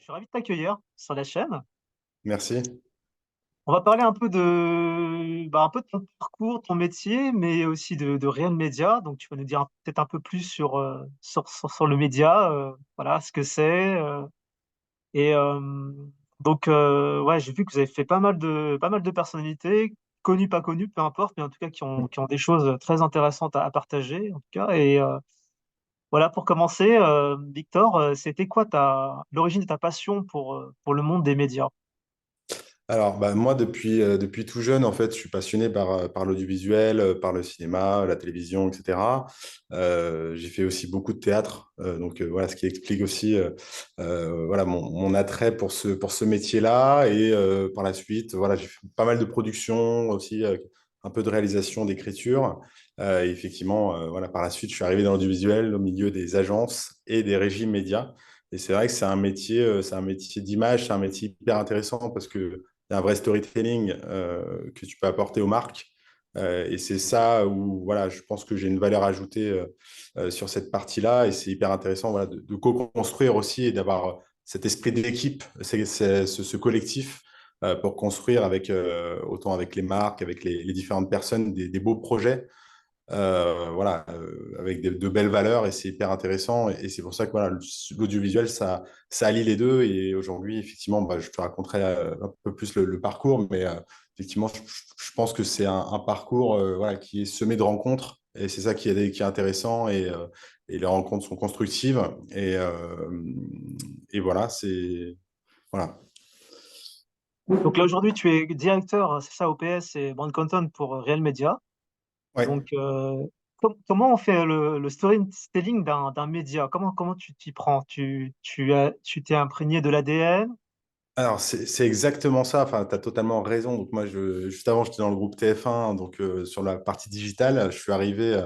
suis ravi de t'accueillir sur la chaîne. Merci. On va parler un peu un peu de ton parcours, ton métier, mais aussi de Real Media. Donc, tu vas nous dire peut-être un peu plus sur le média, voilà, ce que c'est. Et ouais, j'ai vu que vous avez fait pas mal de personnalités, connues, pas connues, peu importe, mais en tout cas qui ont des choses très intéressantes à partager, en tout cas. Et voilà, pour commencer, Victor, c'était quoi l'origine de ta passion pour le monde des médias? Alors, moi, depuis tout jeune, en fait, je suis passionné par l'audiovisuel, par le cinéma, la télévision, etc. J'ai fait aussi beaucoup de théâtre, donc voilà, ce qui explique aussi voilà, mon attrait pour ce métier-là. Et par la suite, voilà, j'ai fait pas mal de productions aussi, un peu de réalisation, d'écriture. Et effectivement, voilà, par la suite, je suis arrivé dans l'audiovisuel au milieu des agences et des régies médias. Et c'est vrai que c'est un métier d'image, c'est un métier hyper intéressant parce que il y a un vrai storytelling que tu peux apporter aux marques. Et c'est ça où voilà, je pense que j'ai une valeur ajoutée sur cette partie-là. Et c'est hyper intéressant voilà, de co-construire aussi et d'avoir cet esprit d'équipe, ce collectif pour construire avec, autant avec les marques, avec les différentes personnes, des beaux projets voilà, avec de belles valeurs et c'est hyper intéressant. Et c'est pour ça que voilà, l'audiovisuel, ça allie les deux. Et aujourd'hui, effectivement, je te raconterai un peu plus le parcours, mais effectivement, je pense que c'est un parcours voilà, qui est semé de rencontres et c'est ça qui est intéressant et les rencontres sont constructives. Et voilà, c'est. Voilà. Donc là, aujourd'hui, tu es directeur, c'est ça, OPS et Brand Content pour Real Media. Ouais. Donc, comment on fait le storytelling d'un média? Comment tu t'y prends? Tu t'es imprégné de l'ADN? Alors, c'est exactement ça. Enfin, tu as totalement raison. Donc, moi, juste avant, j'étais dans le groupe TF1, donc sur la partie digitale. Je suis arrivé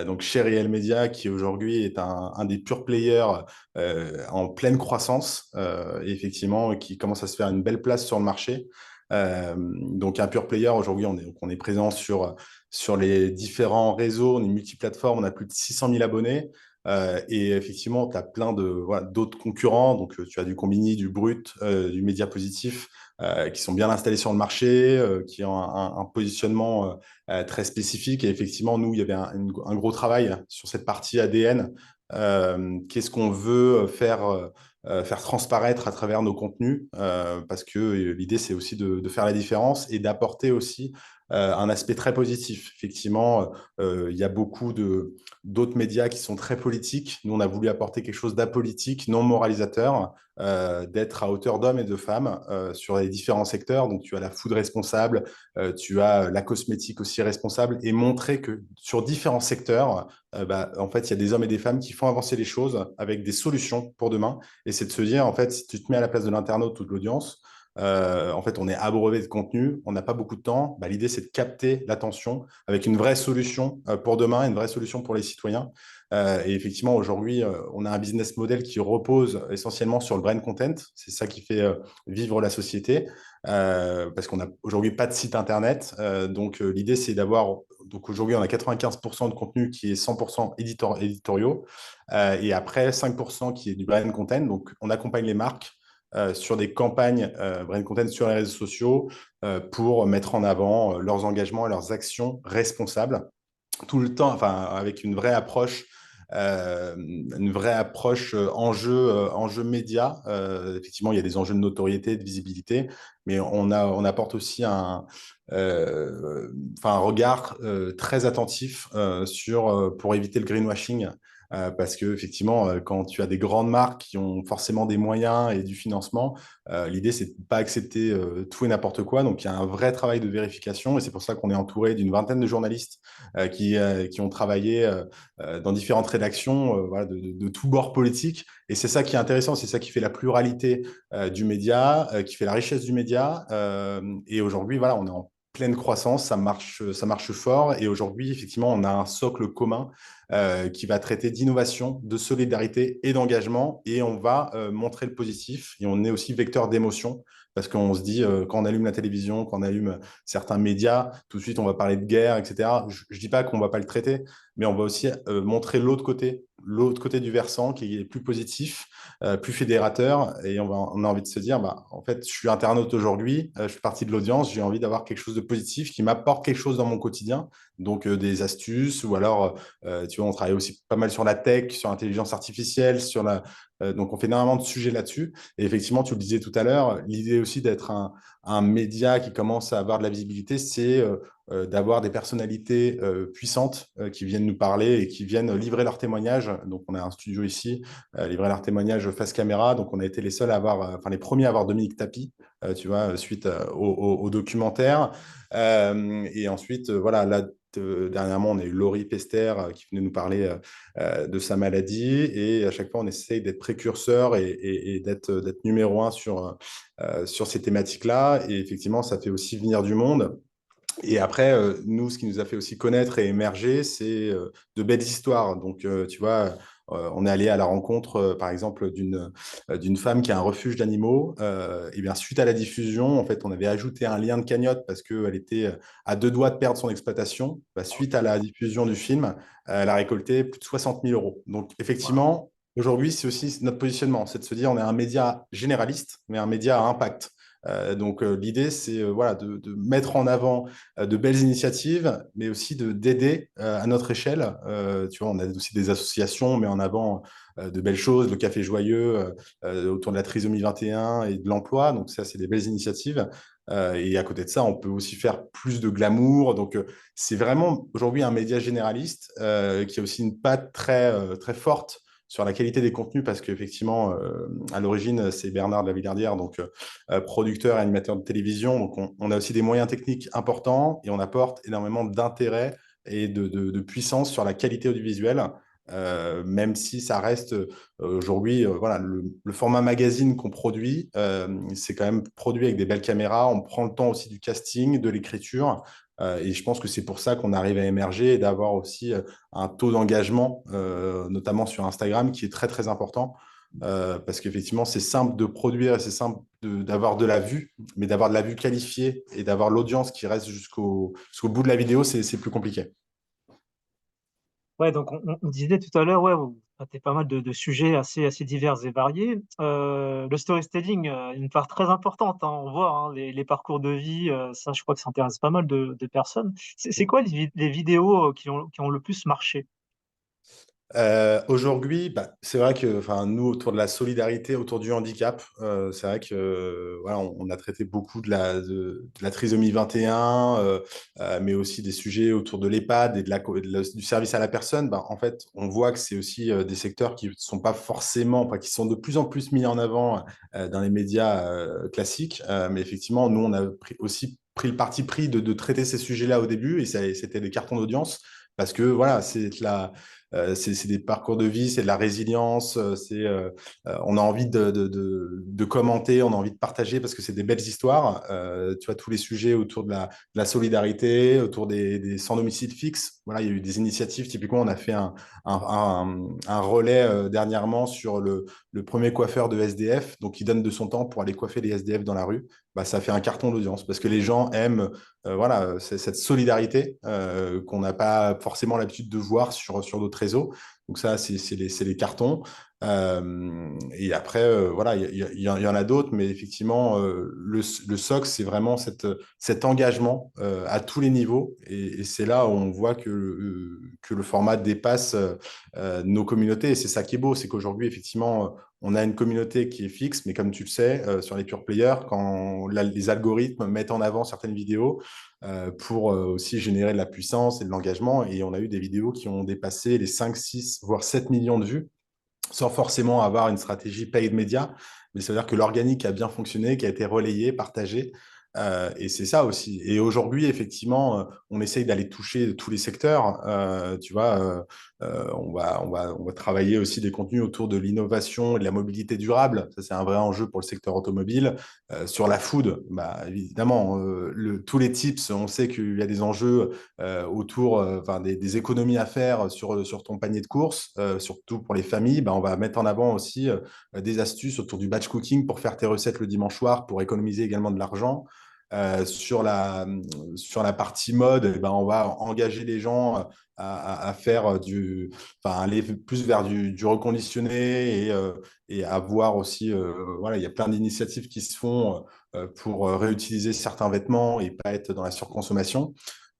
donc chez Real Media, qui aujourd'hui est un des pure players en pleine croissance et effectivement, qui commence à se faire une belle place sur le marché. Donc, un pure player, aujourd'hui, on est présent sur les différents réseaux, on est multiplateforme, on a plus de 600 000 abonnés. Et effectivement, tu as plein voilà, d'autres concurrents. Donc, tu as du Combini, du Brut, du Média Positif, qui sont bien installés sur le marché, qui ont un positionnement très spécifique. Et effectivement, nous, il y avait un gros travail sur cette partie ADN. Qu'est-ce qu'on veut faire transparaître à travers nos contenus parce que l'idée, c'est aussi de faire la différence et d'apporter aussi un aspect très positif. Effectivement, il y a beaucoup d'autres médias qui sont très politiques. Nous, on a voulu apporter quelque chose d'apolitique, non moralisateur, d'être à hauteur d'hommes et de femmes sur les différents secteurs. Donc, tu as la food responsable, tu as la cosmétique aussi responsable, et montrer que sur différents secteurs, en fait, il y a des hommes et des femmes qui font avancer les choses avec des solutions pour demain. Et c'est de se dire, en fait, si tu te mets à la place de l'internaute ou de l'audience, en fait, on est abreuvé de contenu, on n'a pas beaucoup de temps. L'idée, c'est de capter l'attention avec une vraie solution pour demain, une vraie solution pour les citoyens. Et effectivement, aujourd'hui, on a un business model qui repose essentiellement sur le brand content. C'est ça qui fait vivre la société, parce qu'on n'a aujourd'hui pas de site internet. Donc, l'idée, c'est d'avoir. Donc, aujourd'hui, on a 95% de contenu qui est 100% éditoriaux, et après 5% qui est du brand content. Donc, on accompagne les marques sur des campagnes brand content sur les réseaux sociaux pour mettre en avant leurs engagements et leurs actions responsables tout le temps, enfin, avec une vraie approche enjeu média. Effectivement, il y a des enjeux de notoriété, de visibilité, mais on apporte aussi enfin, un regard très attentif pour éviter le greenwashing. Parce que effectivement, quand tu as des grandes marques qui ont forcément des moyens et du financement, l'idée c'est de ne pas accepter tout et n'importe quoi. Donc il y a un vrai travail de vérification et c'est pour ça qu'on est entouré d'une vingtaine de journalistes qui ont travaillé dans différentes rédactions voilà, de tous bords politiques. Et c'est ça qui est intéressant, c'est ça qui fait la pluralité du média, qui fait la richesse du média. Et aujourd'hui, voilà, on est en pleine croissance, ça marche fort. Et aujourd'hui, effectivement, on a un socle commun qui va traiter d'innovation, de solidarité et d'engagement. Et on va montrer le positif. Et on est aussi vecteur d'émotion. Parce qu'on se dit, quand on allume la télévision, quand on allume certains médias, tout de suite, on va parler de guerre, etc. Je ne dis pas qu'on ne va pas le traiter, mais on va aussi montrer l'autre côté du versant qui est plus positif, plus fédérateur. Et on a envie de se dire, bah, en fait, je suis internaute aujourd'hui, je fais partie de l'audience, j'ai envie d'avoir quelque chose de positif qui m'apporte quelque chose dans mon quotidien. Donc, des astuces, ou alors, tu vois, on travaille aussi pas mal sur la tech, sur l'intelligence artificielle, donc on fait énormément de sujets là-dessus. Et effectivement, tu le disais tout à l'heure, l'idée aussi d'être un média qui commence à avoir de la visibilité, c'est d'avoir des personnalités puissantes qui viennent nous parler et qui viennent livrer leurs témoignages. Donc, on a un studio ici, livrer leurs témoignages face caméra. Donc, on a été les seuls à avoir, enfin, les premiers à avoir Dominique Tapie, tu vois, suite au documentaire. Et ensuite, voilà, là, dernièrement, on a eu Laurie Pester qui venait nous parler de sa maladie. Et à chaque fois, on essaye d'être précurseur et d'être numéro un sur ces thématiques-là. Et effectivement, ça fait aussi venir du monde. Et après, nous, ce qui nous a fait aussi connaître et émerger, c'est de belles histoires. Donc, tu vois, on est allé à la rencontre, par exemple, d'une femme qui a un refuge d'animaux. Et bien, suite à la diffusion, en fait, on avait ajouté un lien de cagnotte parce qu'elle était à deux doigts de perdre son exploitation. Bah, suite à la diffusion du film, elle a récolté plus de 60 000 euros. Donc, Wow. effectivement, aujourd'hui, c'est aussi notre positionnement, c'est de se dire on est un média généraliste, mais un média à impact. Donc, l'idée, c'est voilà, de mettre en avant de belles initiatives, mais aussi d'aider à notre échelle. Tu vois, on a aussi des associations, mais en avant de belles choses, le Café Joyeux autour de la trisomie 21 et de l'emploi. Donc ça, c'est des belles initiatives. Et à côté de ça, on peut aussi faire plus de glamour. Donc c'est vraiment aujourd'hui un média généraliste qui a aussi une patte très forte sur la qualité des contenus, parce qu'effectivement, à l'origine, c'est Bernard de la Villardière, donc producteur et animateur de télévision. Donc, on a aussi des moyens techniques importants et on apporte énormément d'intérêt et de puissance sur la qualité audiovisuelle, même si ça reste aujourd'hui, voilà, le format magazine qu'on produit, c'est quand même produit avec des belles caméras. On prend le temps aussi du casting, de l'écriture. Et je pense que c'est pour ça qu'on arrive à émerger et d'avoir aussi un taux d'engagement, notamment sur Instagram, qui est très important. Parce qu'effectivement, c'est simple de produire et c'est simple d'avoir de la vue, mais d'avoir de la vue qualifiée et d'avoir l'audience qui reste jusqu'au bout de la vidéo, c'est plus compliqué. Ouais, donc on disait tout à l'heure, ouais, vous traitez pas mal de sujets assez divers et variés. Le storytelling, une part très importante, hein, on voit hein, les parcours de vie, ça je crois que ça intéresse pas mal de personnes. C'est quoi les vidéos qui ont le plus marché? Aujourd'hui, bah, c'est vrai que enfin, nous, autour de la solidarité, autour du handicap, c'est vrai que voilà, on a traité beaucoup de la trisomie 21, mais aussi des sujets autour de l'EHPAD et du service à la personne. Bah, en fait, on voit que c'est aussi des secteurs qui ne sont pas forcément, enfin, qui sont de plus en plus mis en avant dans les médias classiques. Mais effectivement, nous, on a aussi pris le parti pris de traiter ces sujets-là au début, et c'était des cartons d'audience. Parce que voilà, c'est des parcours de vie, c'est de la résilience, on a envie de commenter, on a envie de partager parce que c'est des belles histoires. Tu vois, tous les sujets autour de la solidarité, autour des sans domicile fixe. Voilà, il y a eu des initiatives. Typiquement, on a fait un relais dernièrement sur le premier coiffeur de SDF, donc qui donne de son temps pour aller coiffer les SDF dans la rue. Bah, ça fait un carton d'audience parce que les gens aiment voilà, cette solidarité qu'on n'a pas forcément l'habitude de voir sur d'autres réseaux. Donc ça, c'est les cartons. Et après, voilà, il y en a d'autres, mais effectivement, le SOC, c'est vraiment cet engagement à tous les niveaux. Et c'est là où on voit que le format dépasse nos communautés. Et c'est ça qui est beau, c'est qu'aujourd'hui, effectivement, on a une communauté qui est fixe, mais comme tu le sais, sur les pure players, quand les algorithmes mettent en avant certaines vidéos, pour aussi générer de la puissance et de l'engagement. Et on a eu des vidéos qui ont dépassé les 5, 6, voire 7 millions de vues, sans forcément avoir une stratégie paid média. Mais ça veut dire que l'organique a bien fonctionné, qui a été relayé, partagé. Et c'est ça aussi. Et aujourd'hui, effectivement, on essaye d'aller toucher tous les secteurs. Tu vois, on va travailler aussi des contenus autour de l'innovation et de la mobilité durable. Ça, c'est un vrai enjeu pour le secteur automobile. Sur la food, bah, évidemment, tous les tips, on sait qu'il y a des enjeux autour enfin, des économies à faire sur ton panier de courses, surtout pour les familles. Bah, on va mettre en avant aussi des astuces autour du batch cooking pour faire tes recettes le dimanche soir, pour économiser également de l'argent. Euh, sur la, sur la partie mode, eh ben, on va engager les gens à faire enfin, aller plus vers du reconditionné et à voir aussi, voilà, il y a plein d'initiatives qui se font pour réutiliser certains vêtements et pas être dans la surconsommation.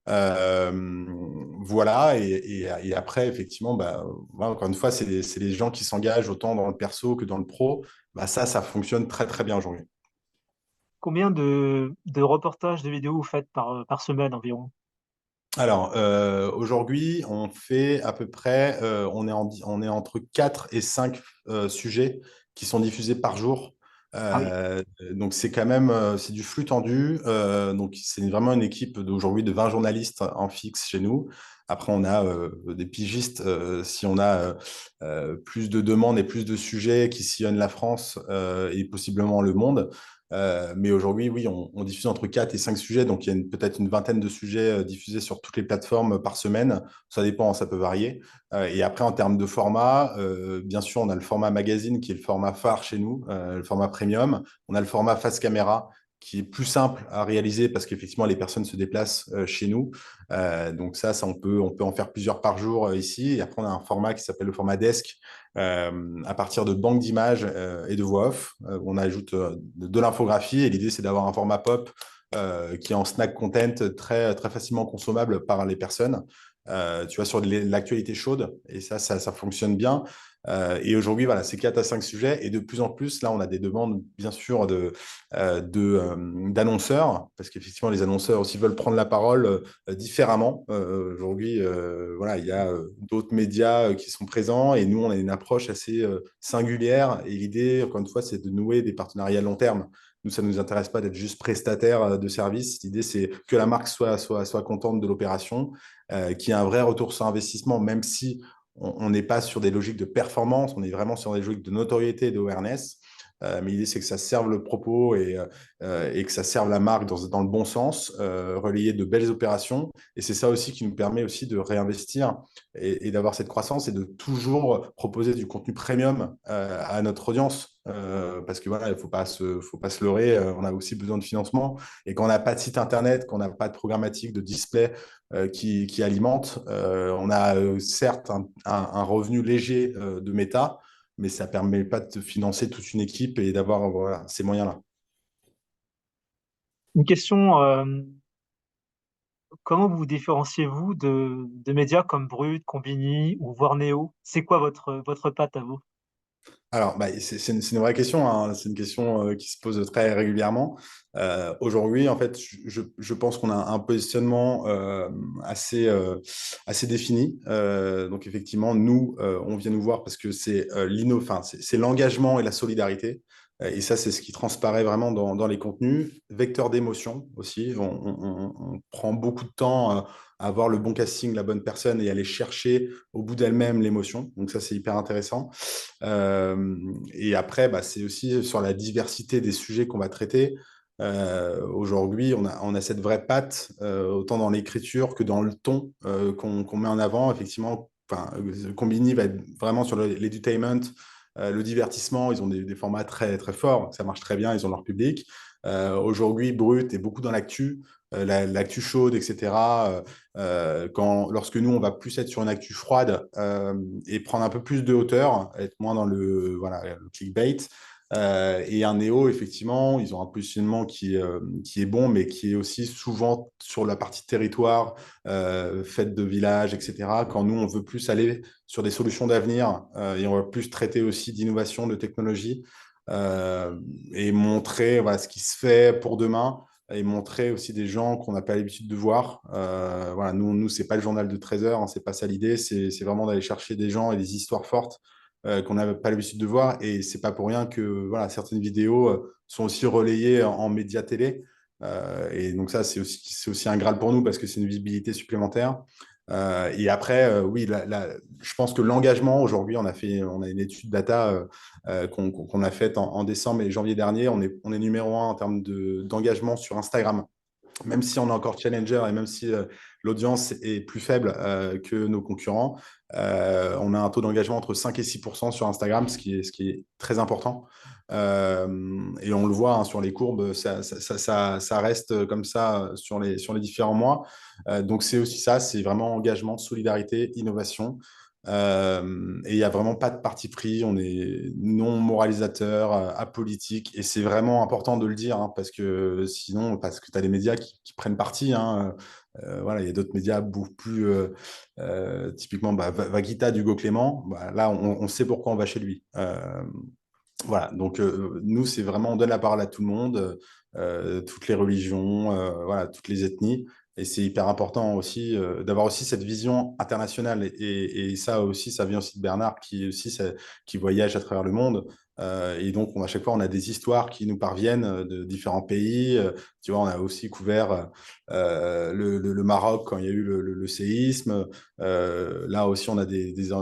Voilà, et après, effectivement, bah, voilà, encore une fois, c'est les gens qui s'engagent autant dans le perso que dans le pro. Bah, ça fonctionne très, très bien aujourd'hui. Combien de reportages, de vidéos vous faites par semaine environ? Alors, aujourd'hui, on fait à peu près, on est entre 4 et 5 sujets qui sont diffusés par jour. Ah oui. Donc, c'est quand même, c'est du flux tendu. Donc, c'est vraiment une équipe d'aujourd'hui de 20 journalistes en fixe chez nous. Après, on a des pigistes si on a plus de demandes et plus de sujets qui sillonnent la France et possiblement le monde. Mais aujourd'hui, oui, on diffuse entre 4 et 5 sujets, donc il y a peut-être une vingtaine de sujets diffusés sur toutes les plateformes par semaine. Ça dépend, ça peut varier. Et après, en termes de format, bien sûr, on a le format magazine qui est le format phare chez nous, le format premium. On a le format face caméra qui est plus simple à réaliser parce qu'effectivement, les personnes se déplacent chez nous. Donc ça on peut en faire plusieurs par jour ici. Et après, on a un format qui s'appelle le format desk à partir de banques d'images et de voix off. On ajoute de l'infographie et l'idée, c'est d'avoir un format pop qui est en snack content très, très facilement consommable par les personnes. Tu vois, sur l'actualité chaude, et ça fonctionne bien. Et aujourd'hui, voilà, c'est 4 à 5 sujets. Et de plus en plus, là, on a des demandes, bien sûr, d'annonceurs, parce qu'effectivement, les annonceurs aussi veulent prendre la parole différemment. Aujourd'hui, voilà, il y a d'autres médias qui sont présents et nous, on a une approche assez singulière. Et l'idée, encore une fois, c'est de nouer des partenariats à long terme. Nous, ça ne nous intéresse pas d'être juste prestataire de service. L'idée, c'est que la marque soit contente de l'opération, qu'il y ait un vrai retour sur investissement, même si on n'est pas sur des logiques de performance, on est vraiment sur des logiques de notoriété et d'awareness. Mais l'idée, c'est que ça serve le propos et que ça serve la marque dans le bon sens, relayer de belles opérations. Et c'est ça aussi qui nous permet aussi de réinvestir et d'avoir cette croissance et de toujours proposer du contenu premium à notre audience. Parce que voilà, il ne faut pas se leurrer, on a aussi besoin de financement. Et quand on n'a pas de site internet, qu'on n'a pas de programmatique, de display qui alimente, on a certes un revenu léger de méta, mais ça ne permet pas de financer toute une équipe et d'avoir voilà, ces moyens-là. Une question, comment vous vous différenciez-vous de médias comme Brut, Combini ou voire Néo? C'est quoi votre patte à vous? Alors, bah, c'est une vraie question, hein. C'est une question qui se pose très régulièrement. Aujourd'hui, en fait, je pense qu'on a un positionnement assez défini. Donc, effectivement, nous, on vient nous voir parce que enfin, c'est l'engagement et la solidarité. Et ça, c'est ce qui transparaît vraiment dans les contenus. Vecteur d'émotion aussi. On prend beaucoup de temps à avoir le bon casting, la bonne personne et aller chercher au bout d'elle-même l'émotion. Donc, ça, c'est hyper intéressant. Et après, bah, c'est aussi sur la diversité des sujets qu'on va traiter. Aujourd'hui, on a cette vraie patte, autant dans l'écriture que dans le ton qu'on met en avant. Effectivement, enfin, Combini va être vraiment sur l'edutainment, le divertissement. Ils ont des formats très, très forts. Ça marche très bien. Ils ont leur public. Aujourd'hui, Brut est beaucoup dans l'actu, l'actu chaude, etc. Lorsque nous, on va plus être sur une actu froide et prendre un peu plus de hauteur, être moins dans voilà, le clickbait. Et un Néo, effectivement, ils ont un positionnement qui est bon, mais qui est aussi souvent sur la partie territoire, fête de village, etc. Quand nous, on veut plus aller sur des solutions d'avenir et on va plus traiter aussi d'innovation, de technologie et montrer voilà, ce qui se fait pour demain et montrer aussi des gens qu'on n'a pas l'habitude de voir. Voilà, nous c'est pas le journal de 13 heures, hein, c'est pas ça l'idée, c'est vraiment d'aller chercher des gens et des histoires fortes qu'on n'a pas l'habitude de voir. Et c'est pas pour rien que voilà, certaines vidéos sont aussi relayées en médias télé. Et donc ça, c'est aussi un Graal pour nous parce que c'est une visibilité supplémentaire. Et après, oui, je pense que l'engagement, aujourd'hui, on a une étude data qu'on a faite en décembre et janvier dernier. On est numéro un en termes d'engagement sur Instagram. Même si on est encore challenger et même si l'audience est plus faible que nos concurrents, on a un taux d'engagement entre 5 et 6 sur Instagram, ce qui est très important. Et on le voit hein, sur les courbes, ça reste comme ça sur les différents mois. Donc c'est aussi ça, c'est vraiment engagement, solidarité, innovation. Et il n'y a vraiment pas de parti pris, on est non moralisateur, apolitique, et c'est vraiment important de le dire, hein, parce que sinon, parce que tu as des médias qui prennent parti, hein, voilà, il y a d'autres médias beaucoup plus, typiquement Vaguita d'Hugo Clément, bah, là on sait pourquoi on va chez lui. Voilà, donc nous, c'est vraiment, on donne la parole à tout le monde, toutes les religions, voilà, toutes les ethnies. Et c'est hyper important aussi d'avoir aussi cette vision internationale. Et ça aussi, ça vient aussi de Bernard, qui voyage à travers le monde. Et donc, à chaque fois, on a des histoires qui nous parviennent de différents pays. Tu vois, on a aussi couvert le Maroc quand il y a eu le séisme. Là aussi, on a des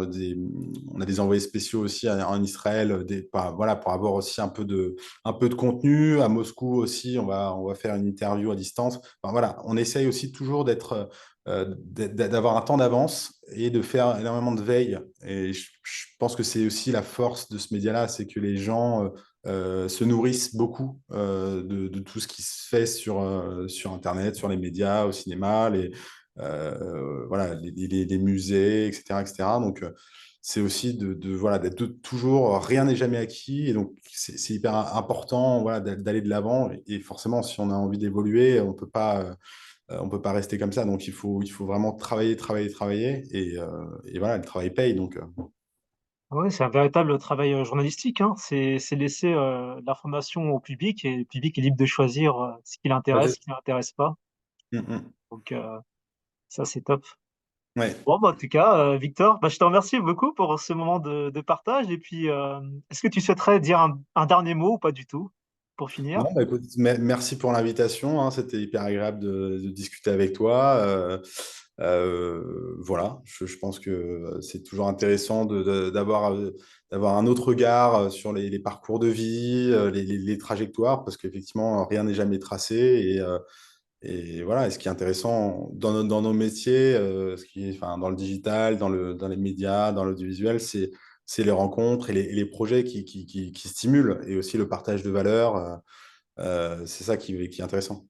envoyés spéciaux aussi en Israël, voilà, pour avoir aussi un peu de contenu. À Moscou aussi, on va faire une interview à distance. Enfin, voilà, on essaye aussi toujours d'avoir un temps d'avance et de faire énormément de veille. Et je pense que c'est aussi la force de ce média-là, c'est que les gens se nourrissent beaucoup de tout ce qui se fait sur Internet, sur les médias, au cinéma, voilà, les musées, etc., etc. Donc, c'est aussi voilà, d'être toujours, rien n'est jamais acquis. Et donc, c'est hyper important voilà, d'aller de l'avant. Et forcément, si on a envie d'évoluer, on peut pas rester comme ça. Donc, il faut vraiment travailler, travailler, travailler. Et voilà, le travail paye. Donc, Oui, c'est un véritable travail journalistique, hein. C'est laisser l'information au public et le public est libre de choisir ce qui ouais, l'intéresse, ce qui ne l'intéresse pas. mm, mm. Donc ça, c'est top. Ouais. Bon, bah, en tout cas, Victor, bah, je te remercie beaucoup pour ce moment de partage. Et puis, est-ce que tu souhaiterais dire un dernier mot ou pas du tout pour finir? Non, bah, écoute, merci pour l'invitation, hein. C'était hyper agréable de discuter avec toi. Voilà, je pense que c'est toujours intéressant d'avoir un autre regard sur les parcours de vie, les trajectoires, parce qu'effectivement, rien n'est jamais tracé. Et voilà, et ce qui est intéressant dans nos métiers, enfin, dans le digital, dans les médias, dans l'audiovisuel, c'est les rencontres et les projets qui stimulent, et aussi le partage de valeurs. C'est ça qui est intéressant.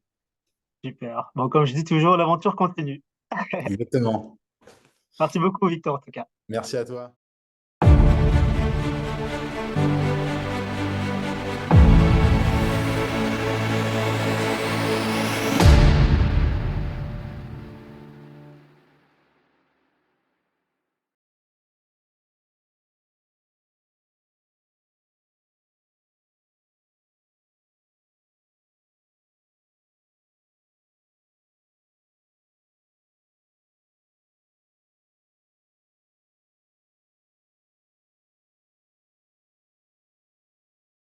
Super. Bon, comme je dis toujours, l'aventure continue. Exactement. Merci beaucoup, Victor, en tout cas. Merci à toi.